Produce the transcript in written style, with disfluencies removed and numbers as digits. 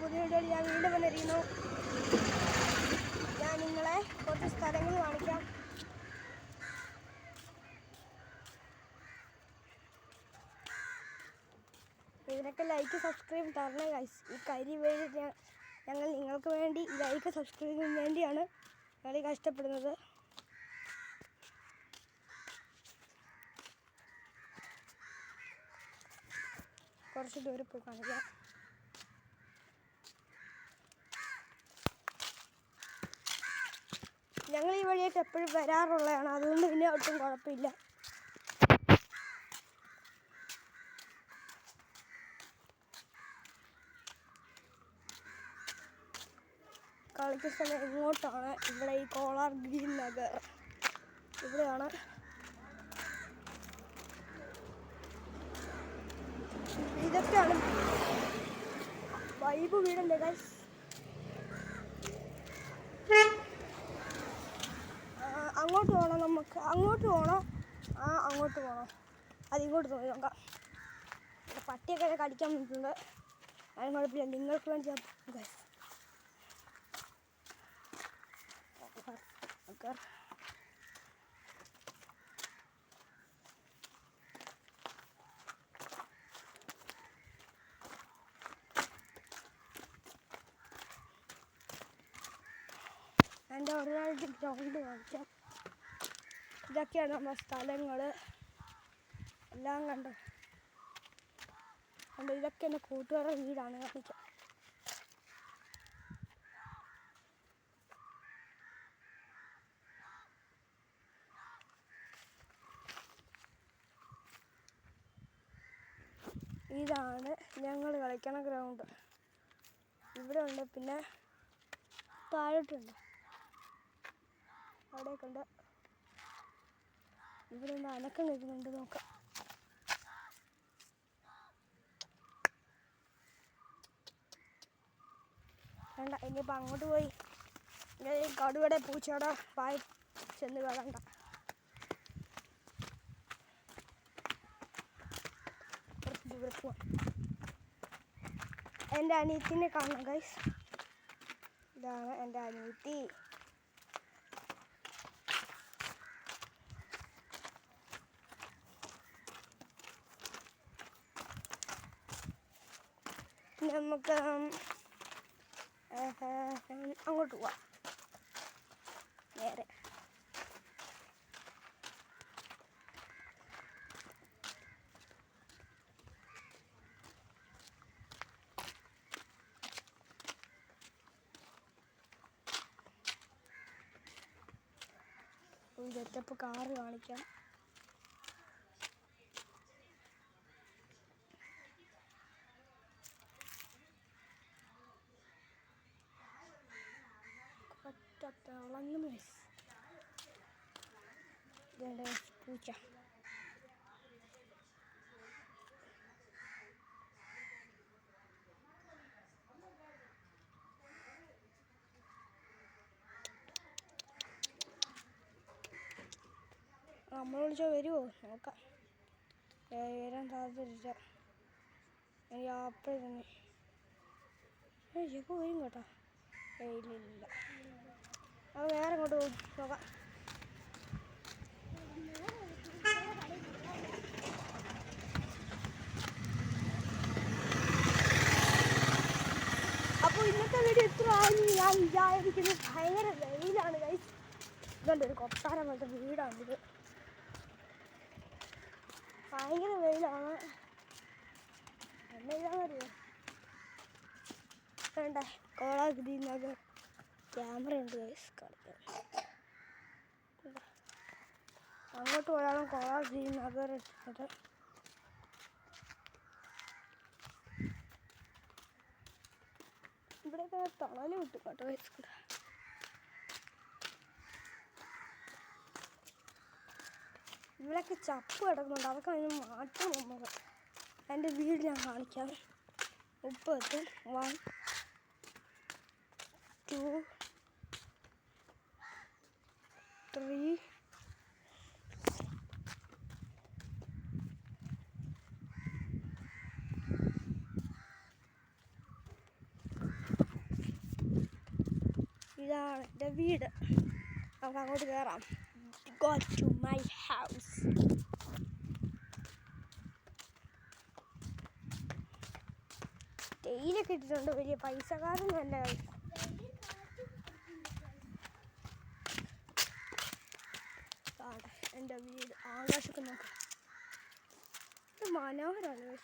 പുതിയ വീഡിയോയിൽ ഞാൻ വീണ്ടും വന്നിരിക്കുന്നു. ഞാൻ നിങ്ങളെ കുറച്ച് സ്ഥലങ്ങൾ കാണിക്കാം. ഇതിനൊക്കെ ലൈക്ക് സബ്സ്ക്രൈബ് തരണേ ഗൈസ്. ഈ കരിവേലി ഞങ്ങൾ നിങ്ങൾക്ക് വേണ്ടി ലൈക്ക് സബ്സ്ക്രൈബിന് വേണ്ടിയാണ് ഞങ്ങൾ കഷ്ടപ്പെടുന്നത്. കുറച്ച് ദൂരം പോയി കാണിക്കാം. ഞങ്ങൾ ഈ വഴിയൊക്കെ എപ്പോഴും വരാറുള്ളതാണ്, അതുകൊണ്ട് പിന്നെ ഒട്ടും കുഴപ്പമില്ല. കളിക്കുന്ന സ്ഥലം ഇങ്ങോട്ടാണ്. ഇവിടെ ഈ കോളാർ ഗ്രീൻ നഗർ ഇവിടെയാണ്. ഇതൊക്കെയാണ് വൈബ് വീടല്ലേ ഗൈസ്. അങ്ങോട്ട് പോകണം, നമുക്ക് അങ്ങോട്ട് പോകണം. അങ്ങോട്ട് പോകണം, അതിങ്ങോട്ട് പോയി നോക്കാം. പട്ടിയൊക്കെ കടിക്കാൻ പറ്റുന്നുണ്ട്, അതിന് കുഴപ്പമില്ല. നിങ്ങൾക്ക് വേണ്ടി ഗൈസ് എൻ്റെ ഒരാളുടെ ഗ്രൗണ്ട് കാണിക്കാം. ഇതൊക്കെയാണ് നമ്മുടെ സ്ഥലങ്ങൾ എല്ലാം കണ്ടോ. ഇതൊക്കെ എൻ്റെ കൂട്ടുകാരുടെ വീടാണ് കാണിക്കാം. ഇതാണ് ഞങ്ങൾ കളിക്കണ ഗ്രൗണ്ട്. ഇവിടെ ഉണ്ട്, പിന്നെ താഴോട്ടുണ്ട്, അവിടെയൊക്കെ ഉണ്ട്. ഇവിടെ ഒന്ന് അനക്കം കേൾക്കുന്നുണ്ട്, നോക്കാം. വേണ്ട, ഇനിയിപ്പോൾ അങ്ങോട്ട് പോയി കടുവയുടെ പൂച്ചയുടെ പായ ചെന്ന് കളണ്ട. കുറച്ച് ദൂരെ പോവാം. എൻ്റെ അനിയത്തിനെ കാണാം ഗൈസ്. ഇതാണ് എൻ്റെ അനിയത്തി. നമുക്ക് അങ്ങോട്ട് പോവാം നേരെ. ഇതെത്തപ്പോൾ കാറ് കാണിക്കാം. തിളങ്ങുന്നു ഇതെൻ്റെ പൂച്ച. നമ്മൾ വിളിച്ചാൽ വരുമോ നോക്കാം. വരാൻ സാധ്യത അപ്പോഴേ തന്നെ ചിലപ്പോൾ വരും കേട്ടോ. ഇല്ല, അത് വേറെ അങ്ങോട്ട് പോകും, നോക്കാം. അപ്പോൾ ഇന്നത്തെ വീഡിയോ ഇത്ര ആയിരുന്നു ഞാൻ വിചാരിക്കുന്നത്. ഭയങ്കര വെയിലാണ് ഗൈസ്. ഇതുണ്ട് ഒരു കൊട്ടാരം പോലത്തെ വീടാണ് ഇത്. ഭയങ്കര വെയിലാണ്. എന്നറിയോ വേണ്ട, കോളാർ ഗ്രീൻ നഗർ ക്യാമറ ഉണ്ട് ഗൈസ് കളിക്കാൻ. അങ്ങോട്ട് പോയാലും കോളാർ ഗ്രീൻ നഗർ ഇട്ടത്. ഇവിടെയൊക്കെ തണൽ കിട്ടും കേട്ടോ ഗൈസ്. കൂടെ ഇവിടെയൊക്കെ ചപ്പ് കിടക്കുന്നുണ്ട്, അതൊക്കെ അതിന് മാറ്റം നമുക്ക്. എൻ്റെ വീട് ഞാൻ കാണിക്കാം. 30 1 2 3 4 ഇതാണ് എൻ്റെ വീട്. നമുക്ക് അങ്ങോട്ട് കയറാം. Go to my house. തേയിലൊക്കെ ഇട്ടിട്ടുണ്ട്. വലിയ പൈസക്കാരൊന്നും അല്ല. എൻ്റെ വീട്. ആകാശമൊക്കെ നോക്കാം. ഇത് മനോഹരമാണ്.